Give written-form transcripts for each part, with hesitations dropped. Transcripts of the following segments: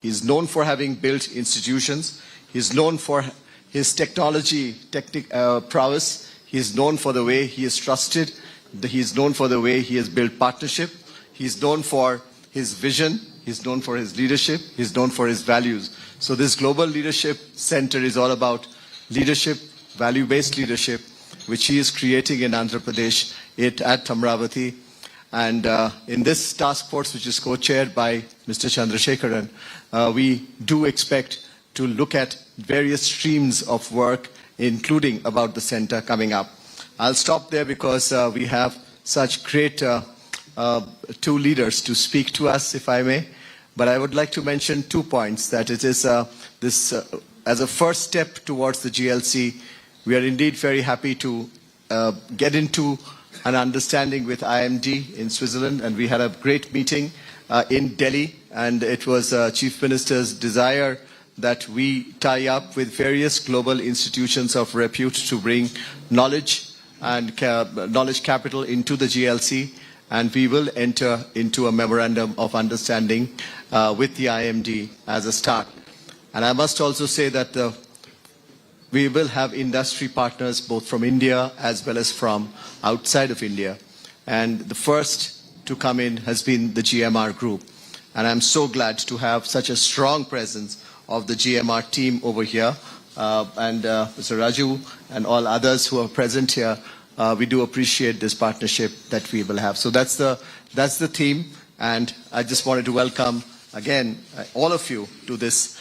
He's known for having built institutions. He's known for his technology prowess. He's known for the way he is trusted. He's known for the way he has built partnership. He's known for his vision. He's known for his leadership. He's known for his values. So this Global Leadership Center is all about leadership, value-based leadership, which he is creating in Andhra Pradesh at Amravati. And in this task force, which is co-chaired by Mr. Chandrasekharan, we do expect to look at various streams of work, including about the center coming up. I'll stop there because we have such great two leaders to speak to us, if I may. But I would like to mention 2 points, that it is as a first step towards the GLC, we are indeed very happy to get into an understanding with IMD in Switzerland, and we had a great meeting in Delhi, and it was Chief Minister's desire that we tie up with various global institutions of repute to bring knowledge and knowledge capital into the GLC, and we will enter into a memorandum of understanding with the IMD as a start. And I must also say that we will have industry partners both from India as well as from outside of India. And the first to come in has been the GMR group. And I'm so glad to have such a strong presence of the GMR team over here. And Mr. Raju and all others who are present here, we do appreciate this partnership that we will have. So that's the theme. And I just wanted to welcome again all of you to this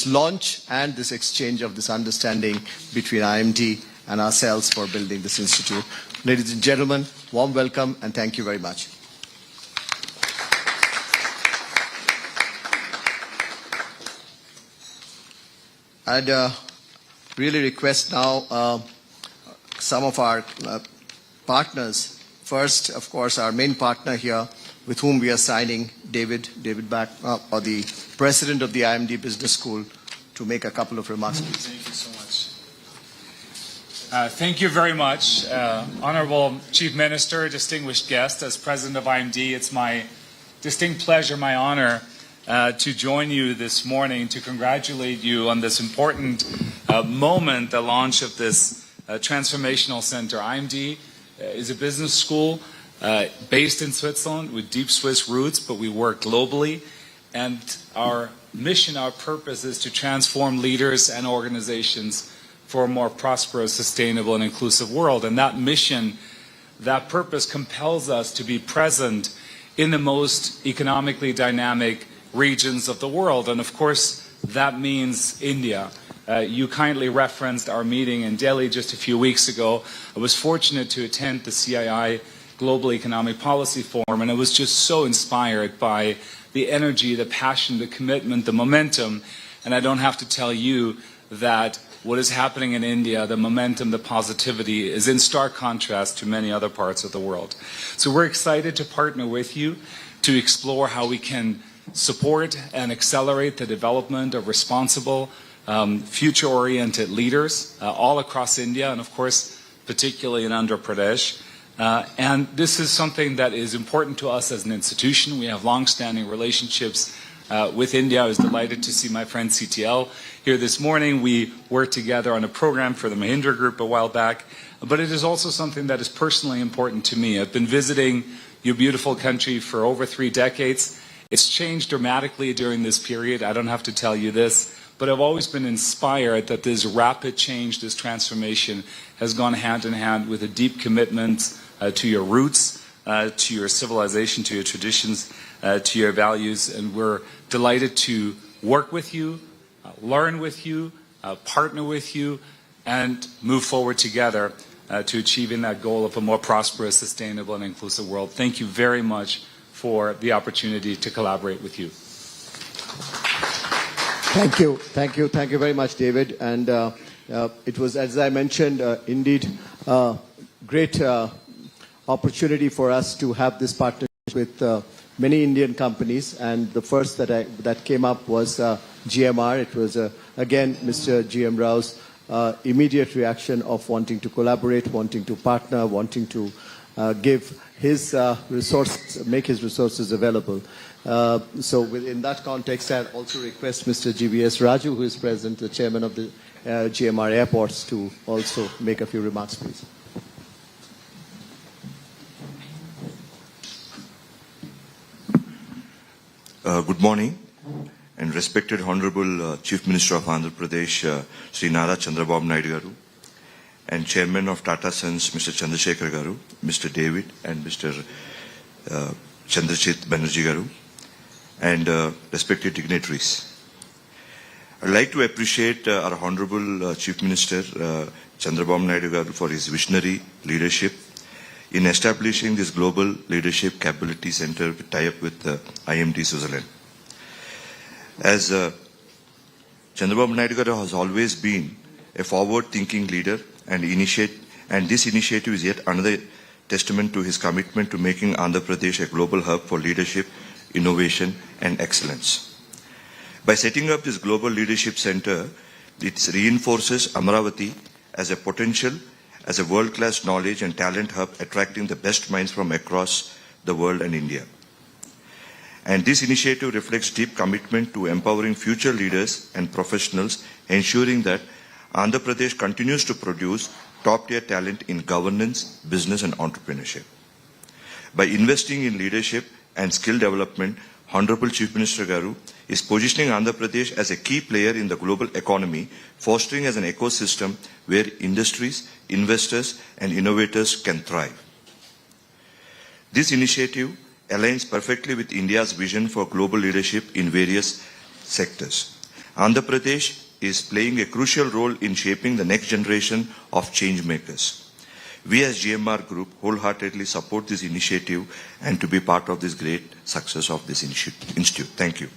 launch and this exchange of this understanding between IMD and ourselves for building this institute. Ladies and gentlemen, warm welcome and thank you very much. I'd really request now some of our partners. First, of course, our main partner here with whom we are signing, David Back, or the president of the IMD Business School, to make a couple of remarks, please. Thank you so much. Thank you very much, Honorable Chief Minister, distinguished guest. As president of IMD, it's my distinct pleasure, my honor, to join you this morning to congratulate you on this important moment, the launch of this transformational center. IMD is a business school based in Switzerland with deep Swiss roots, but we work globally. And our mission, our purpose is to transform leaders and organizations for a more prosperous, sustainable, and inclusive world. And that mission, that purpose compels us to be present in the most economically dynamic regions of the world. And of course, that means India. You kindly referenced our meeting in Delhi just a few weeks ago. I was fortunate to attend the CII Global Economic Policy Forum, and I was just so inspired by the energy, the passion, the commitment, the momentum. And I don't have to tell you that what is happening in India, the momentum, the positivity, is in stark contrast to many other parts of the world. So we're excited to partner with you to explore how we can support and accelerate the development of responsible, future-oriented leaders all across India, and of course, particularly in Andhra Pradesh. And this is something that is important to us as an institution. We have long-standing relationships with India. I was delighted to see my friend CTL here this morning. We worked together on a program for the Mahindra Group a while back. But it is also something that is personally important to me. I've been visiting your beautiful country for over 3 decades. It's changed dramatically during this period. I don't have to tell you this. But I've always been inspired that this rapid change, this transformation, has gone hand in hand with a deep commitment to your roots, to your civilization, to your traditions, to your values. And we're delighted to work with you, learn with you, partner with you, and move forward together to achieving that goal of a more prosperous, sustainable, and inclusive world. Thank you very much for the opportunity to collaborate with you. Thank you very much, David. And it was, as I mentioned, indeed great opportunity for us to have this partnership with many Indian companies. And the first that came up was GMR. It was again Mr. GM Rao's immediate reaction of wanting to collaborate, wanting to partner, wanting to give his make his resources available. So within that context, I also request Mr. GBS Raju, who is present, the chairman of the GMR Airports, to also make a few remarks, please. Good morning, and respected Honorable Chief Minister of Andhra Pradesh, Sri Nara Chandrababu Naidu garu, and Chairman of Tata Sons, Mr. Chandrasekhar garu, Mr. David, and Mr. Chandrachit Banerjee garu, and respected dignitaries. I'd like to appreciate our Honorable Chief Minister Chandrababu Naidu garu for his visionary leadership in establishing this Global Leadership Capability Center with tie-up with IMD Switzerland. As Chandrababu Naidu garu has always been a forward-thinking leader, and this initiative is yet another testament to his commitment to making Andhra Pradesh a global hub for leadership, innovation, and excellence. By setting up this Global Leadership Center, it reinforces Amaravati as a world-class knowledge and talent hub, attracting the best minds from across the world and India. And this initiative reflects deep commitment to empowering future leaders and professionals, ensuring that Andhra Pradesh continues to produce top-tier talent in governance, business, and entrepreneurship. By investing in leadership and skill development, Honorable Chief Minister Garu is positioning Andhra Pradesh as a key player in the global economy, fostering as an ecosystem where industries, investors, and innovators can thrive. This initiative aligns perfectly with India's vision for global leadership in various sectors. Andhra Pradesh is playing a crucial role in shaping the next generation of change makers. We as GMR Group wholeheartedly support this initiative and to be part of this great success of this institute. Thank you.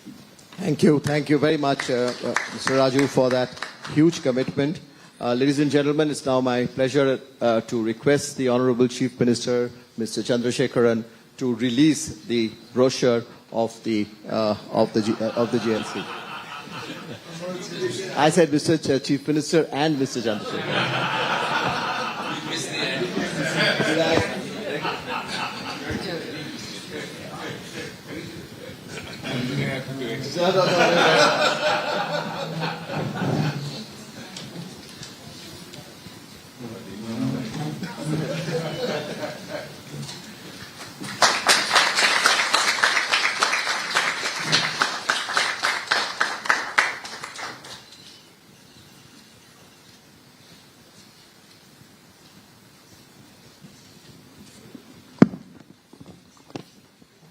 Thank you. Thank you very much, Mr. Raju, for that huge commitment. Ladies and gentlemen, it's now my pleasure to request the Honorable Chief Minister, Mr. Chandrasekharan, to release the brochure of the GLC. I said Mr. Chief Minister and Mr. Chandrasekharan.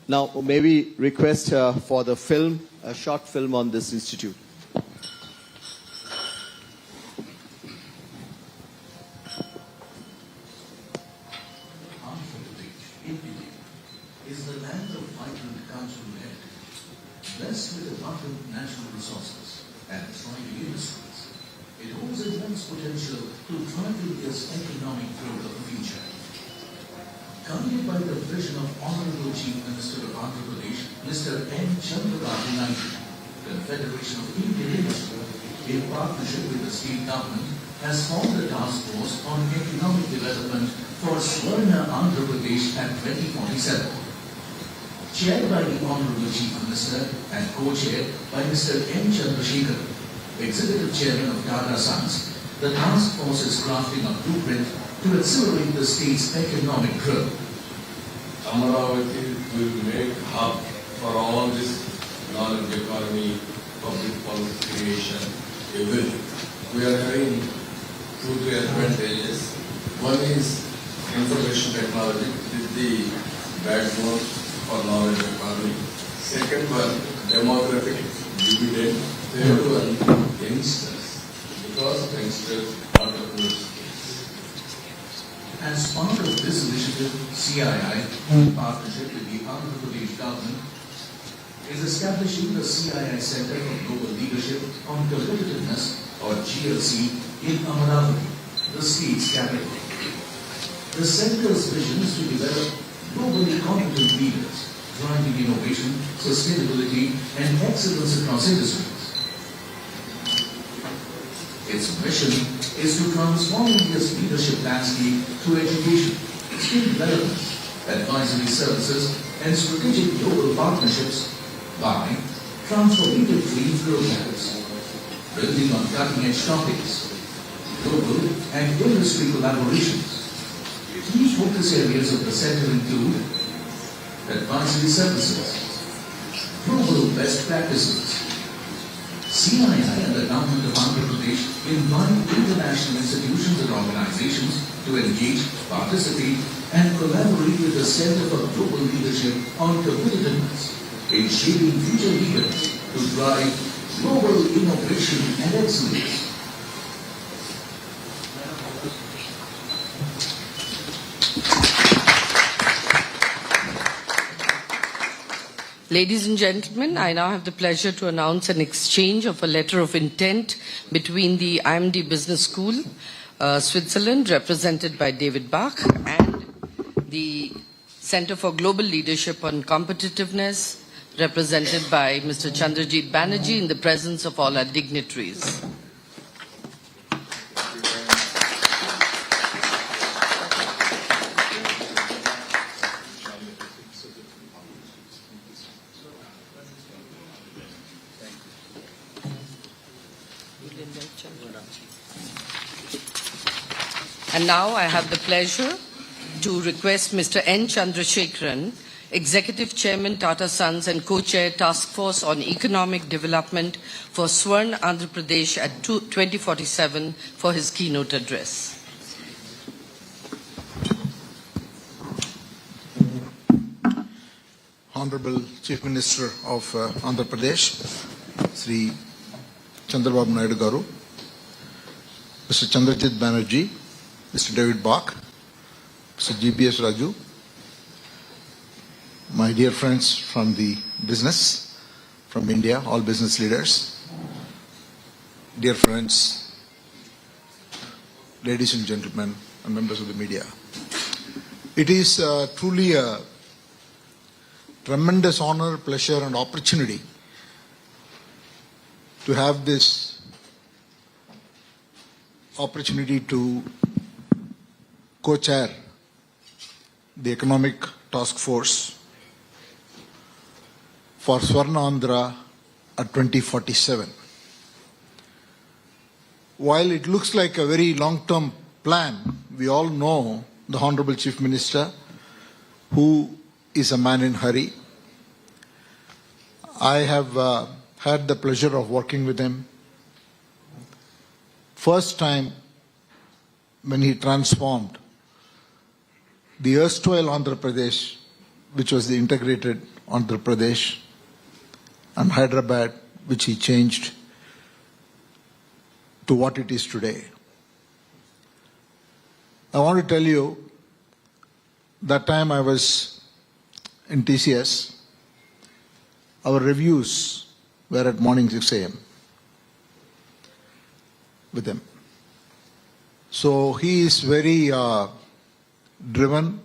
Now, may we request for the film, a short film on this institute. India is the land of vibrant cultural heritage, blessed with abundant natural resources and thriving industries. It holds immense potential to drive India's economic growth of the future. Guided by the vision of Honorable Chief Minister of Andhra Pradesh, Mr. N. Chandrababu Naidu, the Federation of Indian Industry, in partnership with the state government, has formed a task force on economic development for Swarna Andhra Pradesh at 2047. Chaired by the Honorable Chief Minister and co-chaired by Mr. N. Chandrasekhar, Executive Chairman of Tata Sons, the task force is crafting a blueprint to accelerate the state's economic growth. Amaravati will make hub for all this knowledge economy, public policy creation, everything. We are having 2-3 advantages. One is information technology with the backbone for knowledge economy. Second one, demographic dividend. Third one, youngsters, because youngsters are entrepreneurs. As part of this initiative, CII, in partnership with the Andhra Pradesh government, is establishing the CII Center for Global Leadership on Competitiveness, or GLC, in Amaravati, the state's capital. The center's vision is to develop globally competent leaders, driving innovation, sustainability, and excellence across industries. Its mission is to transform India's leadership landscape through education, skill development, advisory services, and strategic global partnerships by transformative trade programs, building on cutting-edge topics, global and industry collaborations. Key focus areas of the center include advisory services, global best practices. CII and the Government of Andhra Pradesh invite international institutions and organizations to engage, participate, and collaborate with the Center for Global Leadership on competitiveness in shaping future leaders to drive global innovation and excellence. Ladies and gentlemen, I now have the pleasure to announce an exchange of a letter of intent between the IMD Business School, Switzerland, represented by David Bach, and the Center for Global Leadership on Competitiveness, represented by Mr. Chandrajit Banerjee, in the presence of all our dignitaries. And now I have the pleasure to request Mr. N. Chandrasekharan, Executive Chairman, Tata Sons, and Co-Chair Task Force on Economic Development for Swarn, Andhra Pradesh at 2047 for his keynote address. Honorable Chief Minister of Andhra Pradesh, Sri Chandrababu Naidu Garu, Mr. Chandrajit Banerjee, Mr. David Bach, Mr. GPS Raju, my dear friends from the business, from India, all business leaders, dear friends, ladies and gentlemen, and members of the media. It is truly a tremendous honor, pleasure, and opportunity to have this opportunity to co-chair the Economic Task Force for Swarna Andhra at 2047. While it looks like a very long-term plan, we all know the Honorable Chief Minister, who is a man in hurry. I have had the pleasure of working with him. First time when he transformed the erstwhile Andhra Pradesh, which was the integrated Andhra Pradesh, and Hyderabad, which he changed to what it is today. I want to tell you, that time I was in TCS, our reviews were at morning 6 a.m. with him. So he is very driven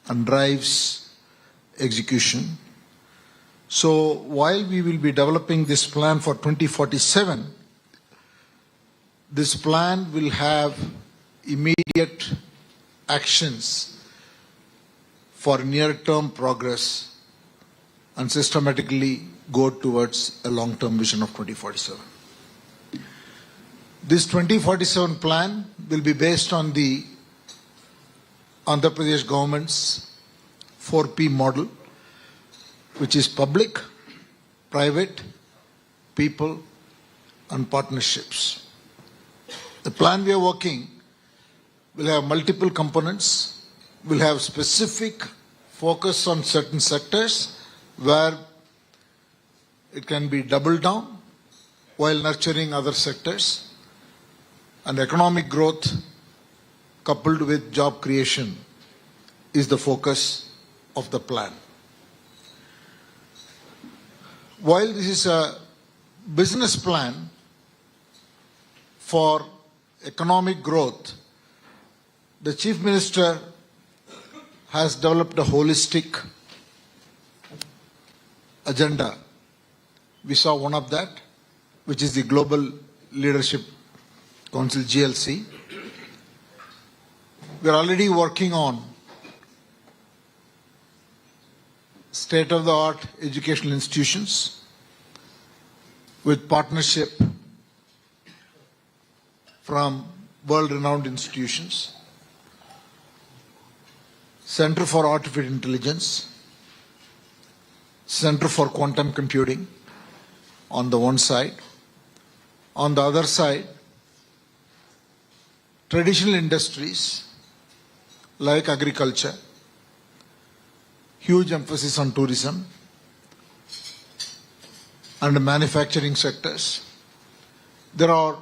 and drives execution. So while we will be developing this plan for 2047, this plan will have immediate actions for near-term progress and systematically go towards a long-term vision of 2047. This 2047 plan will be based on the Andhra Pradesh government's 4P model, which is public, private, people, and partnerships. The plan we are working will have multiple components, will have specific focus on certain sectors where it can be doubled down while nurturing other sectors, and economic growth coupled with job creation is the focus of the plan. While this is a business plan for economic growth, the Chief Minister has developed a holistic agenda. We saw one of that, which is the Global Leadership Council, GLC. We are already working on state-of-the-art educational institutions with partnership from world-renowned institutions, Center for Artificial Intelligence, Center for Quantum Computing on the one side. On the other side, traditional industries like agriculture, huge emphasis on tourism and manufacturing sectors. There are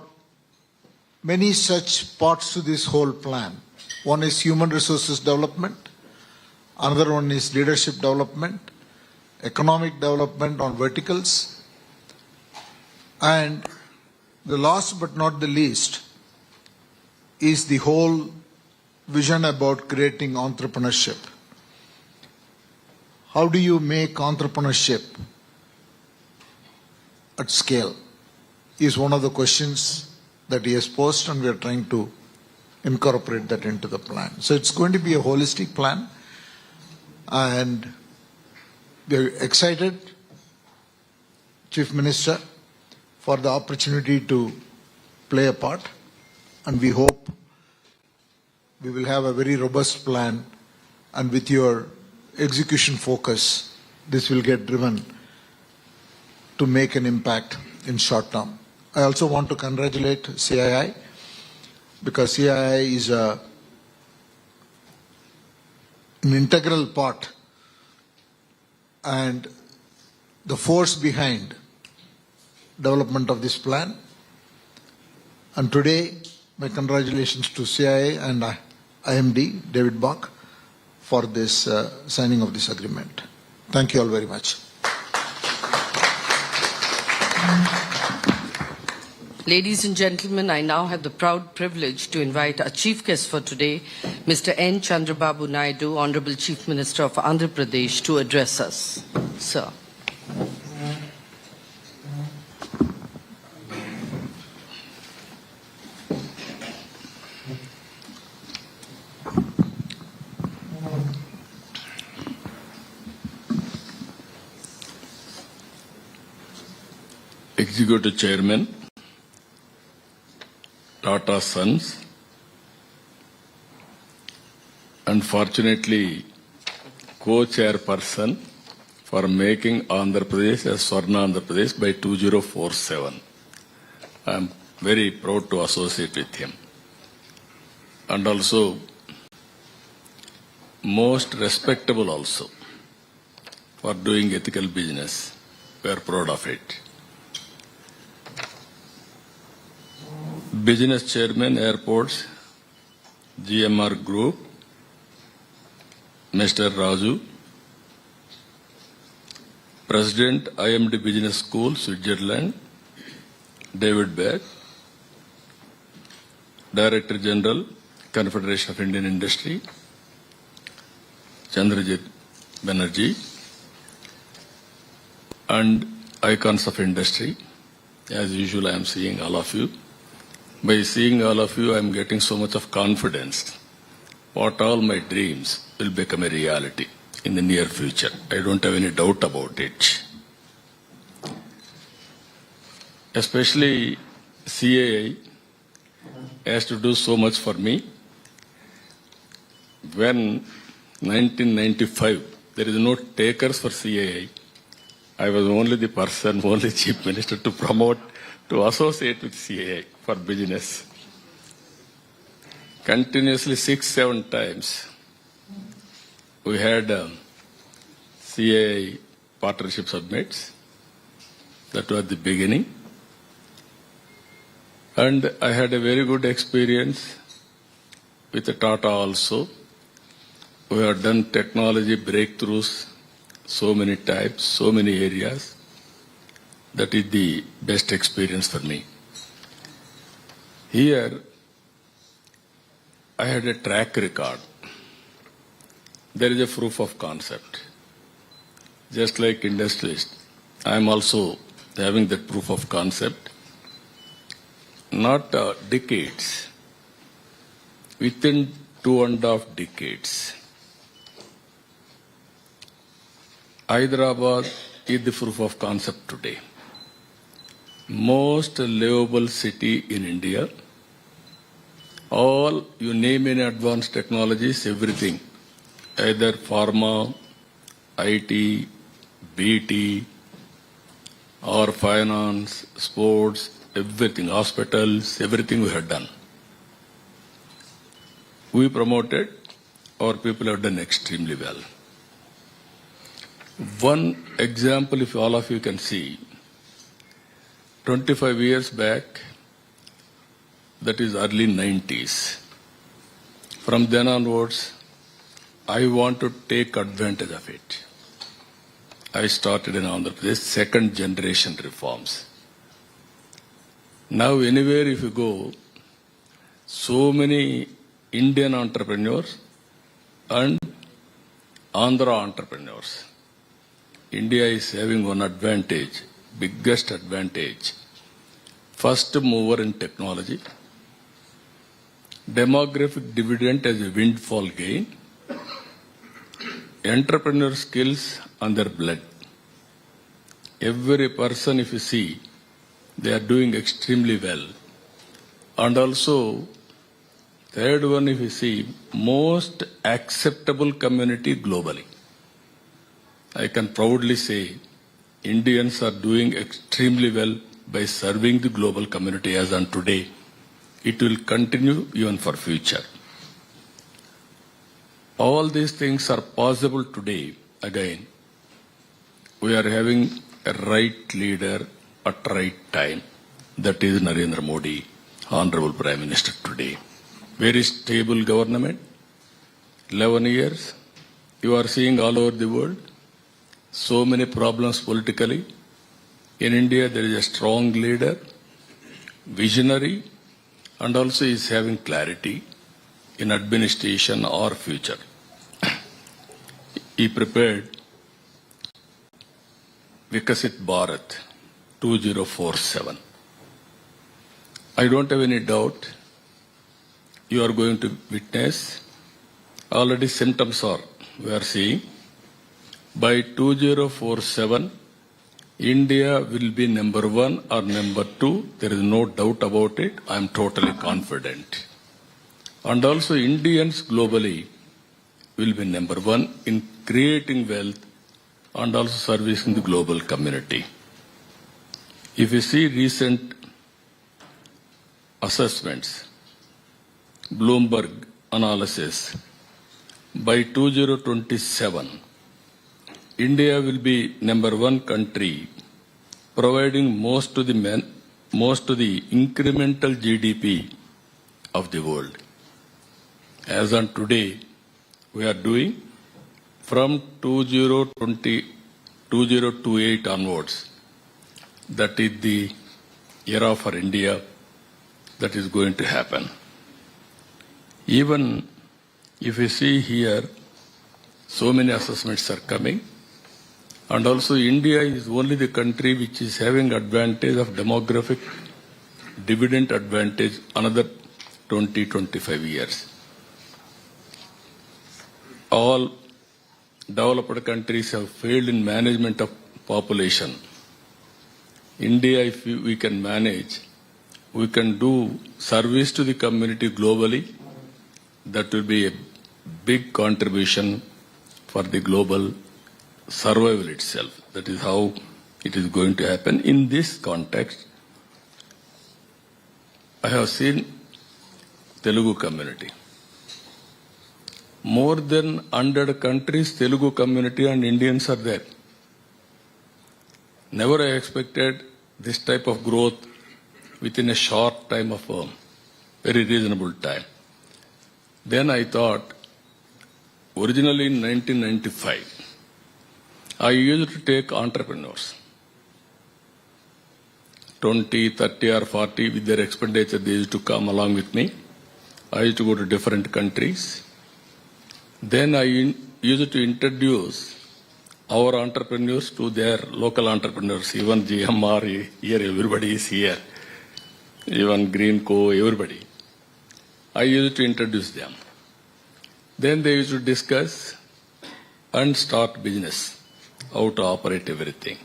many such parts to this whole plan. One is human resources development, another one is leadership development, economic development on verticals, and the last but not the least is the whole vision about creating entrepreneurship. How do you make entrepreneurship at scale is one of the questions that he has posed, and we are trying to incorporate that into the plan. So it's going to be a holistic plan, and we are excited, Chief Minister, for the opportunity to play a part, and we hope we will have a very robust plan, and with your execution focus, this will get driven to make an impact in short term. I also want to congratulate CII, because CII is an integral part and the force behind development of this plan. And today, my congratulations to CII and IMD, David Bach, for this signing of this agreement. Thank you all very much. Ladies and gentlemen, I now have the proud privilege to invite our chief guest for today, Mr. N. Chandrababu Naidu, Honorable Chief Minister of Andhra Pradesh, to address us. Sir. Executive Chairman, Tata Sons, unfortunately co-chairperson for making Andhra Pradesh as Swarna Andhra Pradesh by 2047. I am very proud to associate with him. And also most respectable also for doing ethical business. We are proud of it. Business Chairman, Airports, GMR Group, Mr. Raju, President, IMD Business School, Switzerland, David Bach, Director General, Confederation of Indian Industry, Chandrajit Banerjee, and icons of industry. As usual, I am seeing all of you. By seeing all of you, I am getting so much of confidence. What all my dreams will become a reality in the near future. I don't have any doubt about it. Especially CAI has to do so much for me. When 1995, there is no takers for CAI. I was only the person, only Chief Minister to promote, to associate with CAI for business. Continuously 6-7 times we had CAI partnership summits. That was the beginning. And I had a very good experience with the Tata also. We have done technology breakthroughs so many types, so many areas. That is the best experience for me. Here, I had a track record. There is a proof of concept. Just like industrialist, I am also having that proof of concept. Not decades. Within 2.5 decades, Hyderabad is the proof of concept today. Most livable city in India. All, you name any advanced technologies, everything. Either pharma, IT, BT, or finance, sports, everything, hospitals, everything we have done. We promoted, our people have done extremely well. One example, if all of you can see, 25 years back, that is early 90s. From then onwards, I want to take advantage of it. I started in Andhra Pradesh, second generation reforms. Now anywhere if you go, so many Indian entrepreneurs and Andhra entrepreneurs. India is having one advantage, biggest advantage. First mover in technology. Demographic dividend as a windfall gain. Entrepreneur skills on their blood. Every person, if you see, they are doing extremely well. And also, third one, if you see, most acceptable community globally. I can proudly say, Indians are doing extremely well by serving the global community as on today. It will continue even for future. All these things are possible today. Again, we are having a right leader at right time. That is Narendra Modi, Honorable Prime Minister today. Very stable government, 11 years. You are seeing all over the world, so many problems politically. In India, there is a strong leader, visionary, and also is having clarity in administration or future. He prepared Vikasit Bharat 2047. I don't have any doubt you are going to witness. Already symptoms are, we are seeing. By 2047, India will be number 1 or number 2. There is no doubt about it. I am totally confident. And also Indians globally will be number 1 in creating wealth and also servicing the global community. If you see recent assessments, Bloomberg analysis, by 2027, India will be number 1 country providing most to the incremental GDP of the world. As on today, we are doing from 2028 onwards. That is the era for India that is going to happen. Even if you see here, so many assessments are coming. And also India is only the country which is having advantage of demographic dividend advantage another 20-25 years. All developed countries have failed in management of population. India, if we can manage, we can do service to the community globally. That will be a big contribution for the global survival itself. That is how it is going to happen. In this context, I have seen Telugu community. More than 100 countries, Telugu community and Indians are there. Never I expected this type of growth within a short time of a very reasonable time. Then I thought, originally in 1995, I used to take entrepreneurs, 20, 30 or 40 with their expenditure, they used to come along with me. I used to go to different countries. Then I used to introduce our entrepreneurs to their local entrepreneurs, even GMR, here everybody is here, even Greenco, everybody. I used to introduce them. Then they used to discuss and start business. how to operate everything.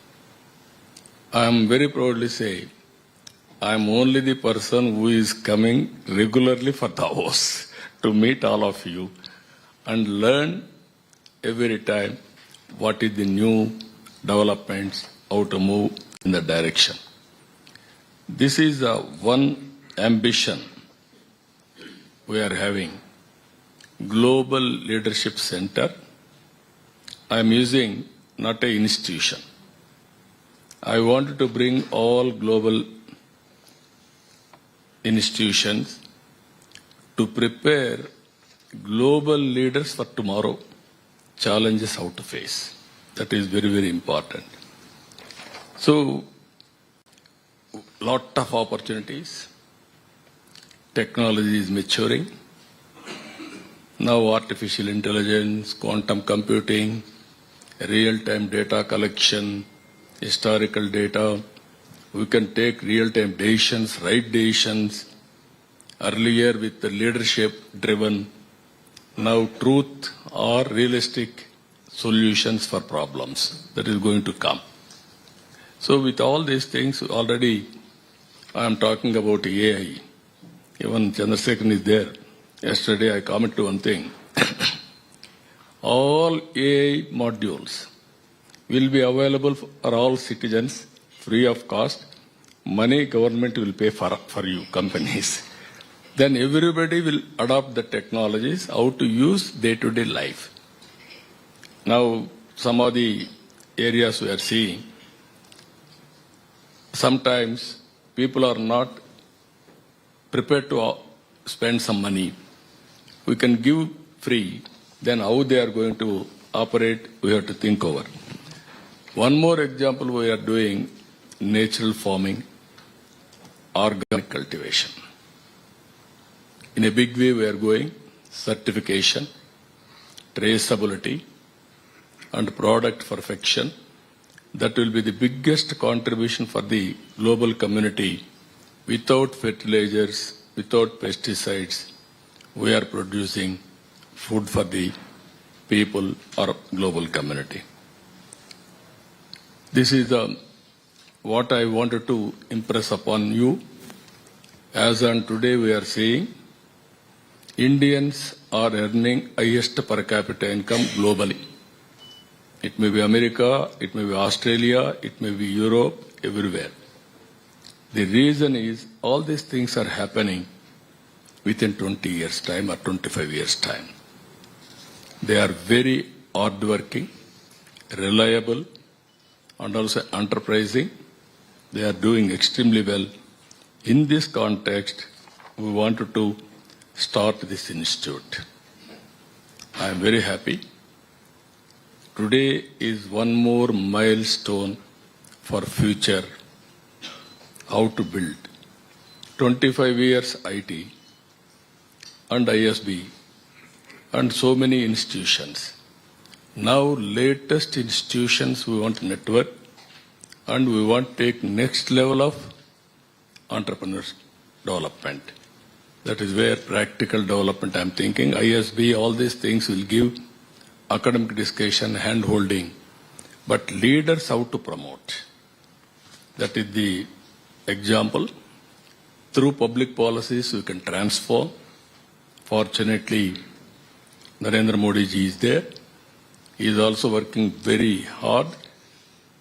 I am very proudly say, I am only the person who is coming regularly for Davos to meet all of you and learn every time what is the new developments, how to move in the direction. This is one ambition we are having. Global Leadership Center. I am using not an institution. I wanted to bring all global institutions to prepare global leaders for tomorrow, challenges how to face. That is very, very important. So, lot of opportunities. Technology is maturing. Now artificial intelligence, quantum computing, real-time data collection, historical data. We can take real-time decisions, right decisions. Earlier with the leadership-driven, now truth or realistic solutions for problems. That is going to come. So with all these things, already I am talking about AI. Even Chandrasekhar is there. Yesterday I commented one thing. All AI modules will be available for all citizens free of cost. Money government will pay for you, companies. Then everybody will adopt the technologies, how to use day-to-day life. Now, some of the areas we are seeing, sometimes people are not prepared to spend some money. We can give free, then how they are going to operate, we have to think over. One more example we are doing, natural farming, organic cultivation. In a big way we are going, certification, traceability, and product perfection. That will be the biggest contribution for the global community. Without fertilizers, without pesticides, we are producing food for the people or global community. This is what I wanted to impress upon you. As on today we are saying, Indians are earning highest per capita income globally. It may be America, it may be Australia, it may be Europe, everywhere. The reason is all these things are happening within 20 years' time or 25 years' time. They are very hardworking, reliable, and also enterprising. They are doing extremely well. In this context, we wanted to start this institute. I am very happy. Today is one more milestone for future, how to build. 25 years IT and ISB and so many institutions. Now latest institutions we want to network and we want to take next level of entrepreneurs development. That is where practical development I am thinking. ISB, all these things will give academic discussion, hand-holding, but leaders how to promote. That is the example. Through public policies we can transform. Fortunately, Narendra Modi ji is there. He is also working very hard.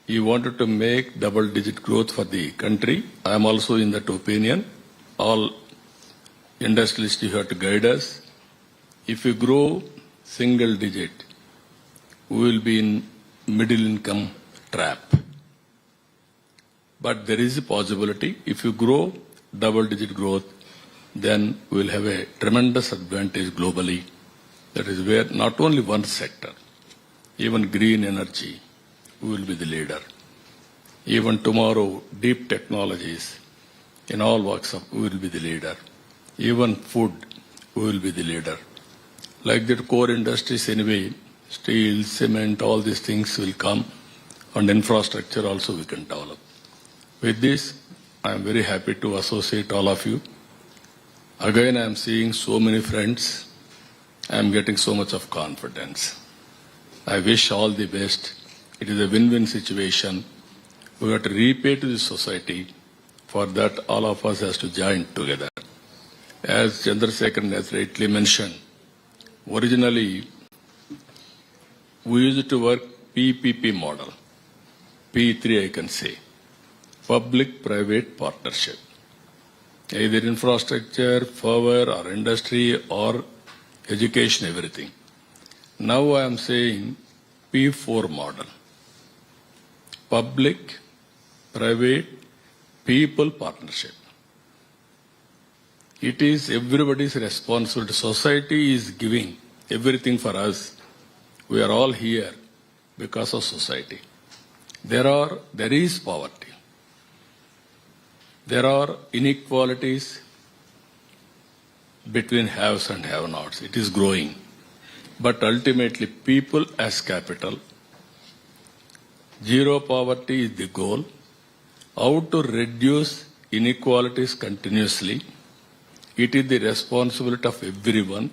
He wanted to make double-digit growth for the country. I am also in that opinion. All industrialists you have to guide us. If you grow single digit, we will be in middle income trap. But there is a possibility. If you grow double-digit growth, then we will have a tremendous advantage globally. That is where not only one sector, even green energy, we will be the leader. Even tomorrow, deep technologies, in all walks of, we will be the leader. Even food, we will be the leader. Like that core industries anyway, steel, cement, all these things will come, and infrastructure also we can develop. With this, I am very happy to associate all of you. Again, I am seeing so many friends. I am getting so much of confidence. I wish all the best It is a win-win situation. We have to repay to the society. For that, all of us has to join together. As Chandrasekharan has rightly mentioned, originally we used to work PPP model. P3 I can say. Public-private partnership. Either infrastructure, power or industry or education, everything. Now I am saying P4 model. Public, private, people partnership. It is everybody's responsibility. Society is giving everything for us. We are all here because of society. There is poverty. There are inequalities between haves and have-nots. It is growing. But ultimately, people as capital. Zero poverty is the goal. How to reduce inequalities continuously. It is the responsibility of everyone.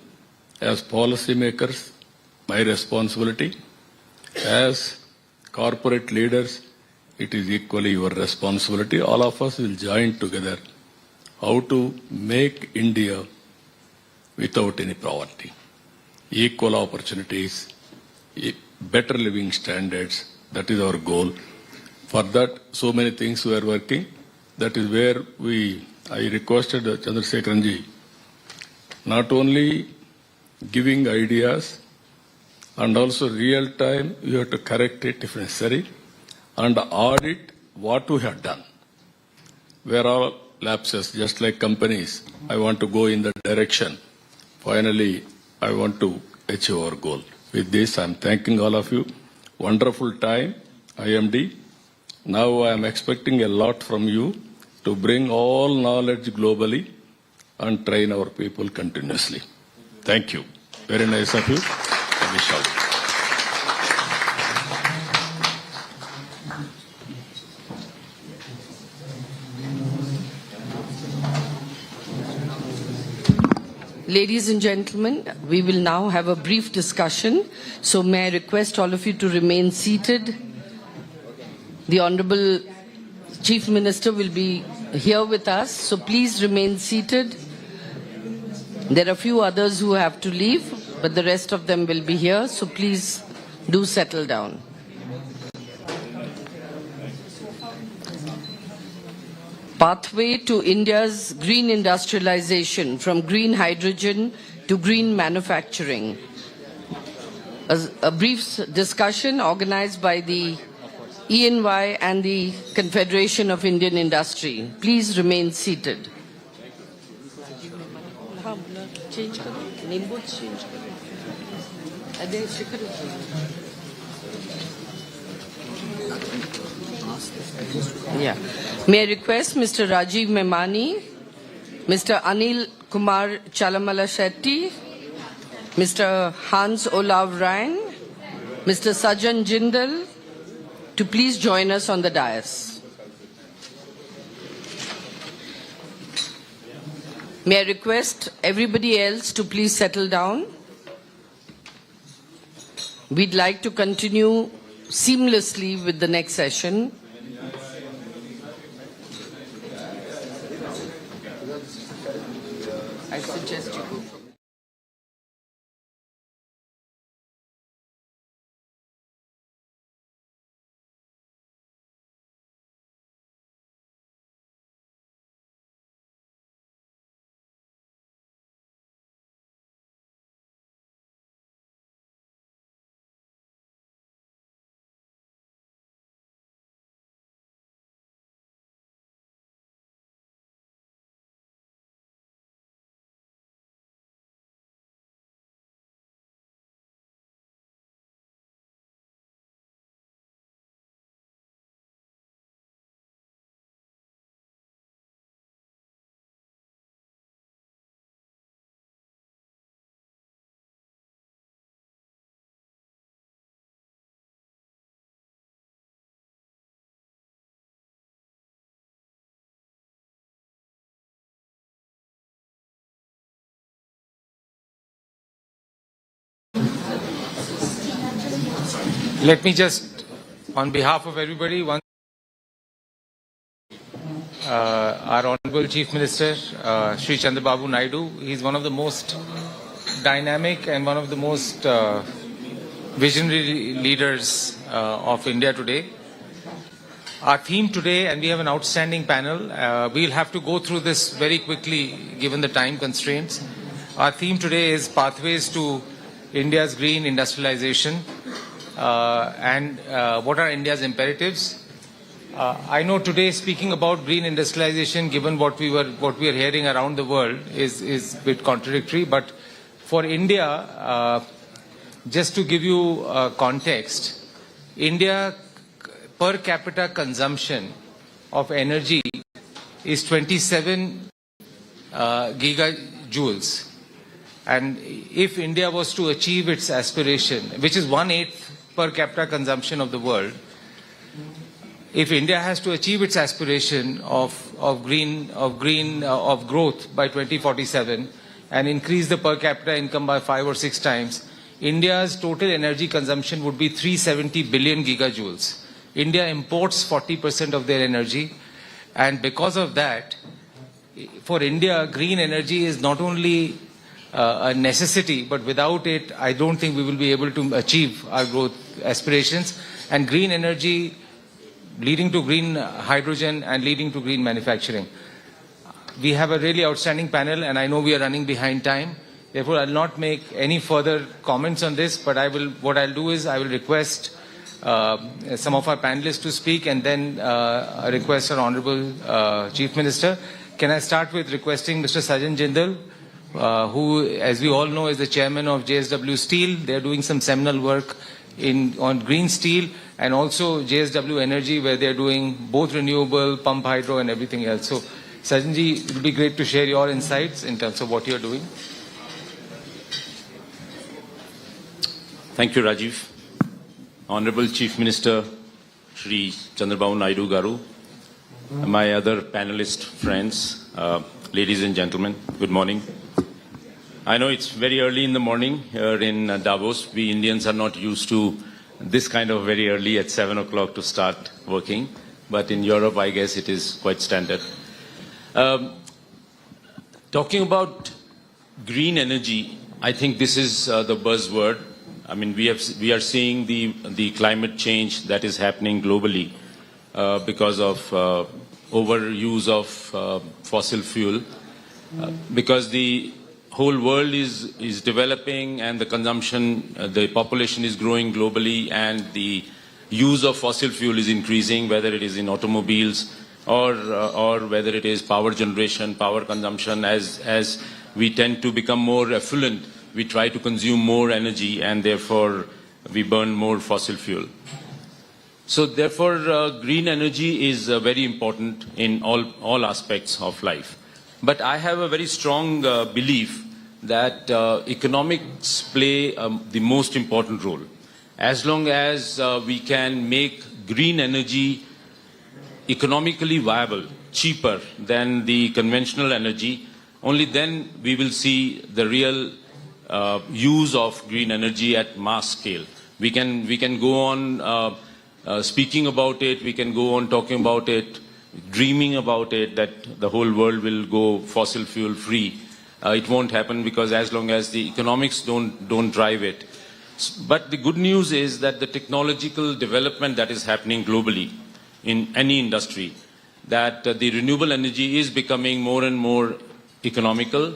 As policymakers, my responsibility. As corporate leaders, it is equally your responsibility. All of us will join together how to make India without any poverty. Equal opportunities, better living standards, that is our goal. For that, so many things we are working. That is where I requested Chandrasekharan ji, not only giving ideas, and also real time you have to correct it if necessary, and audit what we have done. Where are lapses, just like companies, I want to go in that direction. Finally, I want to achieve our goal. With this, I am thanking all of you. Wonderful time, IMD. Now I am expecting a lot from you to bring all knowledge globally and train our people continuously. Thank you. Very nice of you. I wish all. Ladies and gentlemen, we will now have a brief discussion. So may I request all of you to remain seated. The Honorable Chief Minister will be here with us, so please remain seated. There are a few others who have to leave, but the rest of them will be here, so please do settle down. Pathway to India's green industrialization, from green hydrogen to green manufacturing. A brief discussion organized by the ENY and the Confederation of Indian Industry. Please remain seated. Yeah. May I request Mr. Rajiv Memani, Mr. Anil Kumar Chalamala Shetty, Mr. Hans Olav Ryan, Mr. Sajan Jindal to please join us on the dais. May I request everybody else to please settle down. We'd like to continue seamlessly with the next session. I suggest you go from Let me just On behalf of everybody, our Honorable Chief Minister, Shri Chandrababu Naidu, he's one of the most dynamic and one of the most visionary leaders of India today. Our theme today, and we have an outstanding panel, we'll have to go through this very quickly given the time constraints. Our theme today is Pathways to India's Green Industrialization and what are India's imperatives. I know today speaking about green industrialization, given what we are hearing around the world, is a bit contradictory. But for India, just to give you context, India per capita consumption of energy is 27 gigajoules. And if India was to achieve its aspiration, which is 1/8 per capita consumption of the world, if India has to achieve its aspiration of growth by 2047 and increase the per capita income by 5 or 6 times, India's total energy consumption would be 370 billion gigajoules. India imports 40% of their energy, and because of that, for India, green energy is not only a necessity, but without it, I don't think we will be able to achieve our growth aspirations. And green energy leading to green hydrogen and leading to green manufacturing. We have a really outstanding panel, and I know we are running behind time. Therefore, I'll not make any further comments on this, but what I'll do is I will request some of our panelists to speak, and then request our Honorable Chief Minister. Can I start with requesting Mr. Sajan Jindal, who, as we all know, is the chairman of JSW Steel. They're doing some seminal work on green steel, and also JSW Energy, where they're doing both renewable, pump hydro, and everything else. So, Sajanji, it would be great to share your insights in terms of what you're doing. Thank you, Rajiv. Honorable Chief Minister, Shri Chandrababu Naidu Garu, my other panelist friends, ladies and gentlemen, good morning. I know it's very early in the morning here in Davos. We Indians are not used to this kind of very early at 7 o'clock to start working, but in Europe, I guess it is quite standard. Talking about green energy, I think this is the buzzword. I mean, we are seeing the climate change that is happening globally because of overuse of fossil fuel, because the whole world is developing and the consumption, the population is growing globally, and the use of fossil fuel is increasing, whether it is in automobiles or whether it is power generation, power consumption. As we tend to become more affluent, we try to consume more energy, and therefore we burn more fossil fuel. So therefore, green energy is very important in all aspects of life. But I have a very strong belief that economics play the most important role. As long as we can make green energy economically viable, cheaper than the conventional energy, only then we will see the real use of green energy at mass scale. We can go on speaking about it, we can go on talking about it, dreaming about it, that the whole world will go fossil fuel free. It won't happen, because as long as the economics don't drive it. But the good news is that the technological development that is happening globally in any industry, that the renewable energy is becoming more and more economical,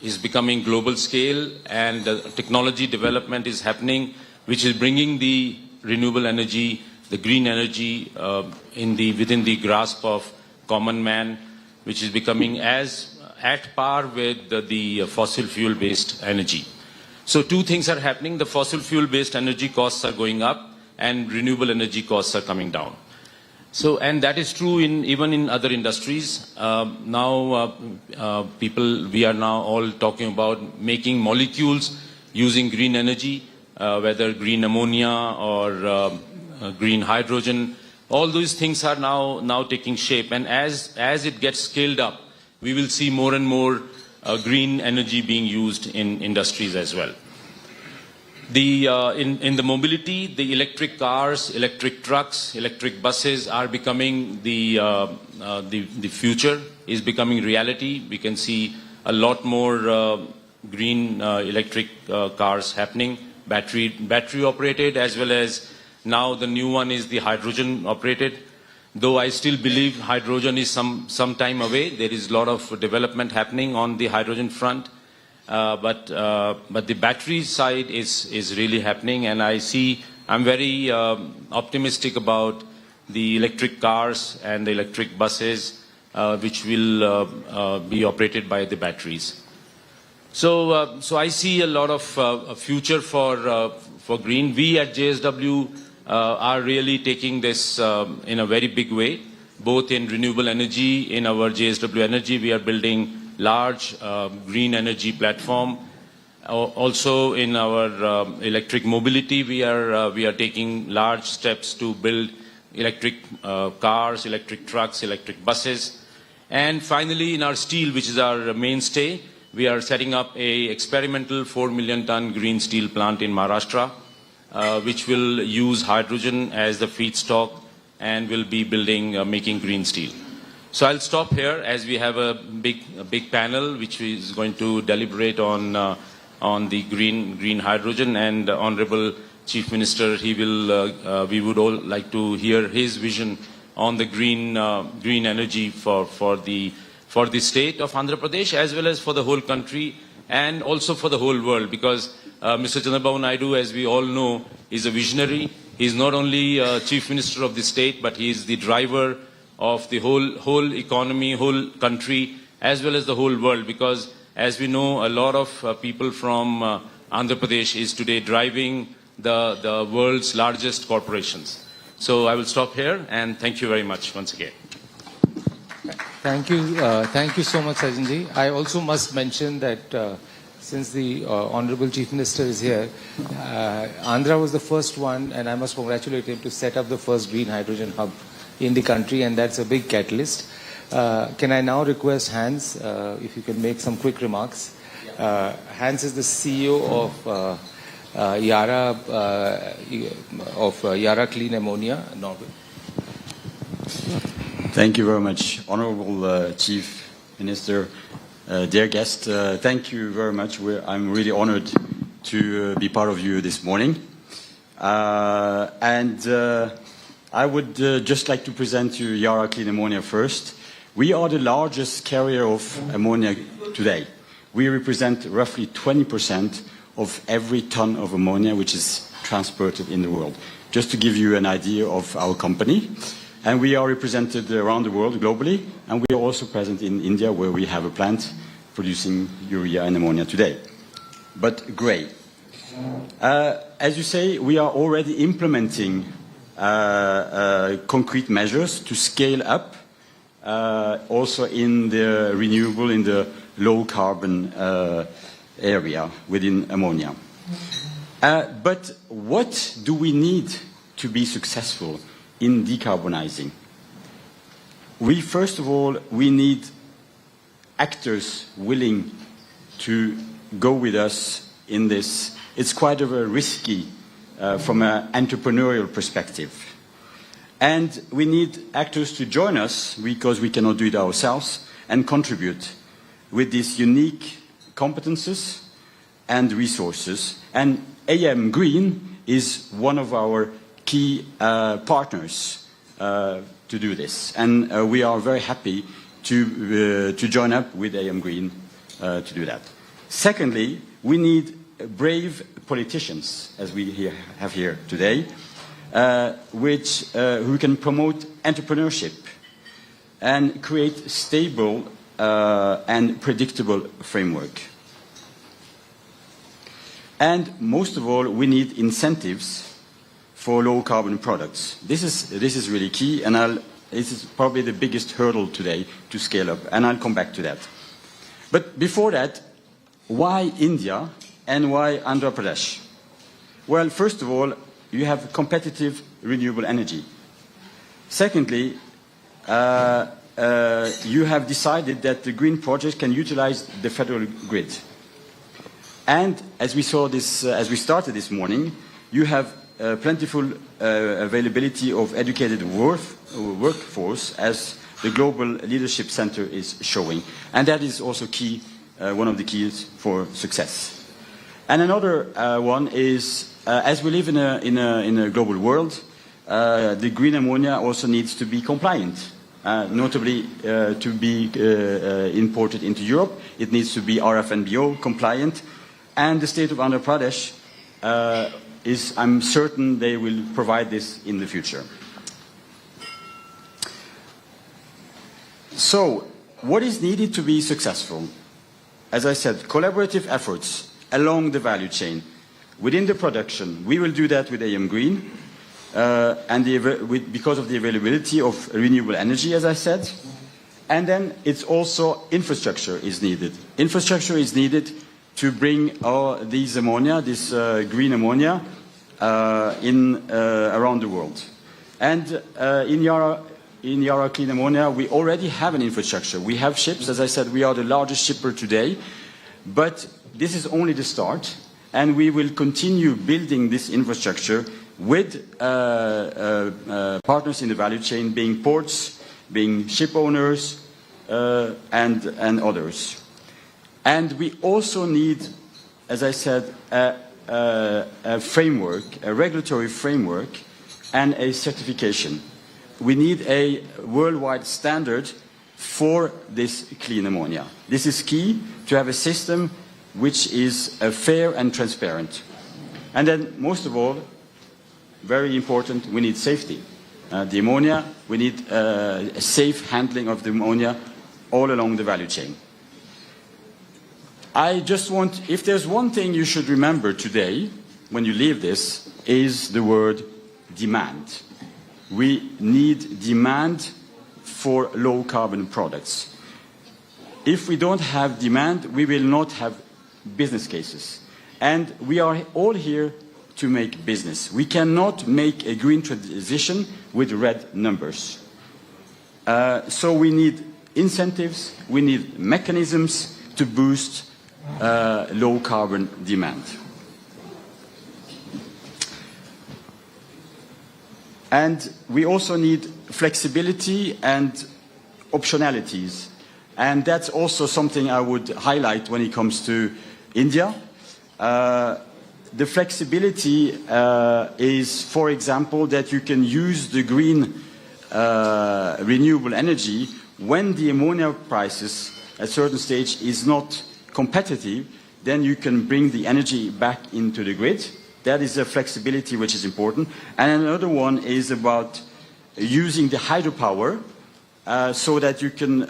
is becoming global scale, and technology development is happening, which is bringing the renewable energy, the green energy within the grasp of common man, which is becoming at par with the fossil fuel-based energy. So two things are happening. The fossil fuel-based energy costs are going up, and renewable energy costs are coming down. So, and that is true even in other industries. We are now all talking about making molecules using green energy, whether green ammonia or green hydrogen. All those things are now taking shape, and as it gets scaled up, we will see more and more green energy being used in industries as well. In the mobility, the electric cars, electric trucks, electric buses are becoming the future, is becoming reality. We can see a lot more green electric cars happening, battery operated, as well as now the new one is the hydrogen operated. Though I still believe hydrogen is some time away. There is a lot of development happening on the hydrogen front. But the battery side is really happening, and I'm very optimistic about the electric cars and the electric buses, which will be operated by the batteries. So I see a lot of a future for green. We at JSW are really taking this in a very big way, both in renewable energy. In our JSW Energy, we are building large green energy platform. Also in our electric mobility, we are taking large steps to build electric cars, electric trucks, electric buses. And finally, in our steel, which is our mainstay, we are setting up a experimental 4 million ton green steel plant in Maharashtra, which will use hydrogen as the feedstock and will be making green steel. So I'll stop here as we have a big panel which is going to deliberate on the green hydrogen, and Honorable Chief Minister, we would all like to hear his vision on the green energy for the state of Andhra Pradesh, as well as for the whole country and also for the whole world, because Mr. Chandrababu Naidu, as we all know, is a visionary. He is not only Chief Minister of the state, but he is the driver of the whole economy, whole country, as well as the whole world, because as we know, a lot of people from Andhra Pradesh is today driving the world's largest corporations. So I will stop here, and thank you very much once again. Thank you so much, Sajjanji. I also must mention that since the Honorable Chief Minister is here, Andhra was the first one, and I must congratulate him, to set up the first green hydrogen hub in the country, and that's a big catalyst. Can I now request Hans, if you can make some quick remarks? Hans is the CEO of Yara Clean Ammonia, Norway. Thank you very much, Honorable Chief Minister, dear guest. Thank you very much. I'm really honored to be part of you this morning. I would just like to present you Yara Clean Ammonia first. We are the largest carrier of ammonia today. We represent roughly 20% of every ton of ammonia which is transported in the world. Just to give you an idea of our company. And we are represented around the world globally, and we are also present in India, where we have a plant producing urea and ammonia today. But grey. As you say, we are already implementing concrete measures to scale up, also in the renewable, in the low carbon area within ammonia. But what do we need to be successful in decarbonizing? First of all, we need actors willing to go with us in this. It's quite a risky from an entrepreneurial perspective. And we need actors to join us, because we cannot do it ourselves, and contribute with these unique competences and resources. And AM Green is one of our key partners to do this. And we are very happy to join up with AM Green to do that. Secondly, we need brave politicians, as we have here today, who can promote entrepreneurship and create stable and predictable framework. And most of all, we need incentives for low carbon products. This is really key, and this is probably the biggest hurdle today to scale up, and I'll come back to that. But before that, why India and why Andhra Pradesh? Well, first of all, you have competitive renewable energy. Secondly, you have decided that the green projects can utilize the federal grid. And as we saw this, as we started this morning, you have plentiful availability of educated workforce, as the Global Leadership Center is showing. And that is also key, one of the keys for success. And another one is, as we live in a global world, the green ammonia also needs to be compliant. Notably, to be imported into Europe, it needs to be RFNBO compliant. And the state of Andhra Pradesh I'm certain they will provide this in the future. So, what is needed to be successful? As I said, collaborative efforts along the value chain. Within the production, we will do that with AM Green, because of the availability of renewable energy, as I said. And then it's also infrastructure is needed. Infrastructure is needed to bring this green ammonia, around the world. And in Yara Clean Ammonia, we already have an infrastructure. We have ships. As I said, we are the largest shipper today. But this is only the start, and we will continue building this infrastructure with partners in the value chain, being ports, being ship owners, and others. And we also need, as I said, a framework, a regulatory framework, and a certification. We need a worldwide standard for this clean ammonia. This is key to have a system which is fair and transparent. And then, most of all, very important, we need safety. The ammonia, we need a safe handling of the ammonia all along the value chain. I just want, if there's one thing you should remember today, when you leave this, is the word demand. We need demand for low carbon products. If we don't have demand, we will not have business cases. And we are all here to make business. We cannot make a green transition with red numbers. So we need incentives, we need mechanisms to boost low carbon demand. And we also need flexibility and optionalities. And that's also something I would highlight when it comes to India. The flexibility is, for example, that you can use the green renewable energy when the ammonia prices at a certain stage is not competitive, then you can bring the energy back into the grid. That is a flexibility which is important. And another one is about using the hydropower so that you can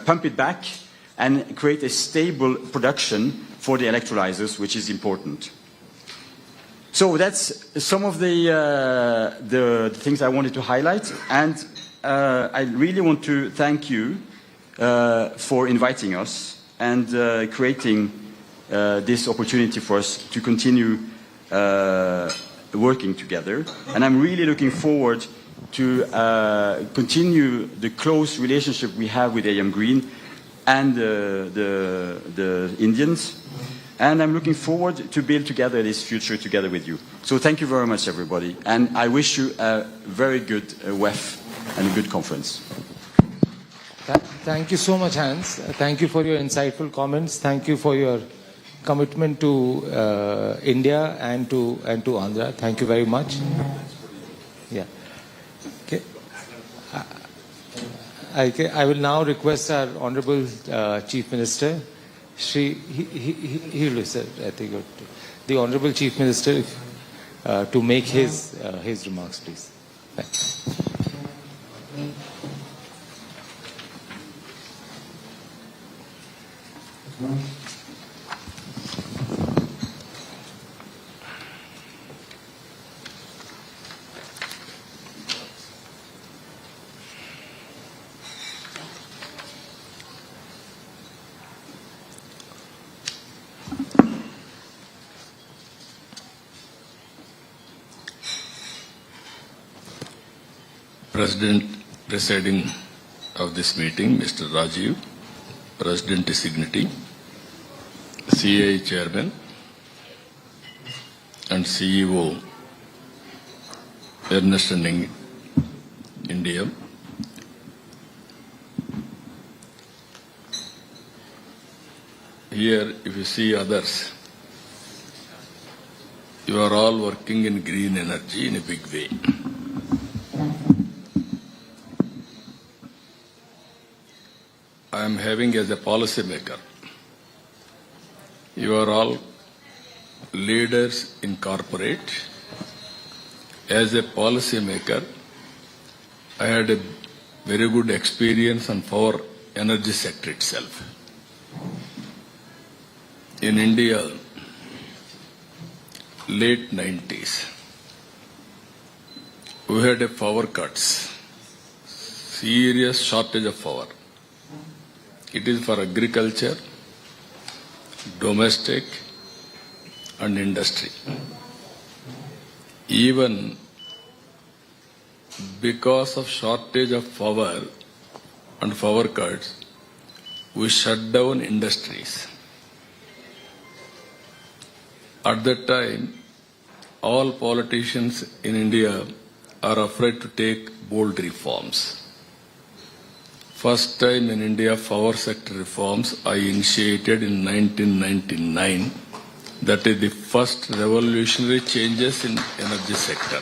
pump it back and create a stable production for the electrolyzers, which is important. So that's some of the things I wanted to highlight. And I really want to thank you for inviting us and creating this opportunity for us to continue working together. And I'm really looking forward to continue the close relationship we have with AM Green and the Indians. And I'm looking forward to build together this future together with you. So thank you very much, everybody. And I wish you a very good WEF and a good conference. Thank you so much, Hans. Thank you for your insightful comments. Thank you for your commitment to India and to Andhra. Thank you very much. Yeah. Okay. I will now request our Honorable Chief Minister, he will say, I think, the Honorable Chief Minister to make his remarks, please. Thanks. President presiding of this meeting, Mr. Rajiv, President designate, CI Chairman and CEO, Ernst & Young India, here if you see others, you are all working in green energy in a big way. I am having as a policy maker, you are all leaders in corporate. As a policy maker, I had a very good experience on power energy sector itself. In India, late 90s, we had a power cuts, serious shortage of power. It is for agriculture, domestic and industry. Even because of shortage of power and power cuts, we shut down industries. At that time, all politicians in India are afraid to take bold reforms. First time in India, power sector reforms I initiated in 1999. That is the first revolutionary changes in energy sector.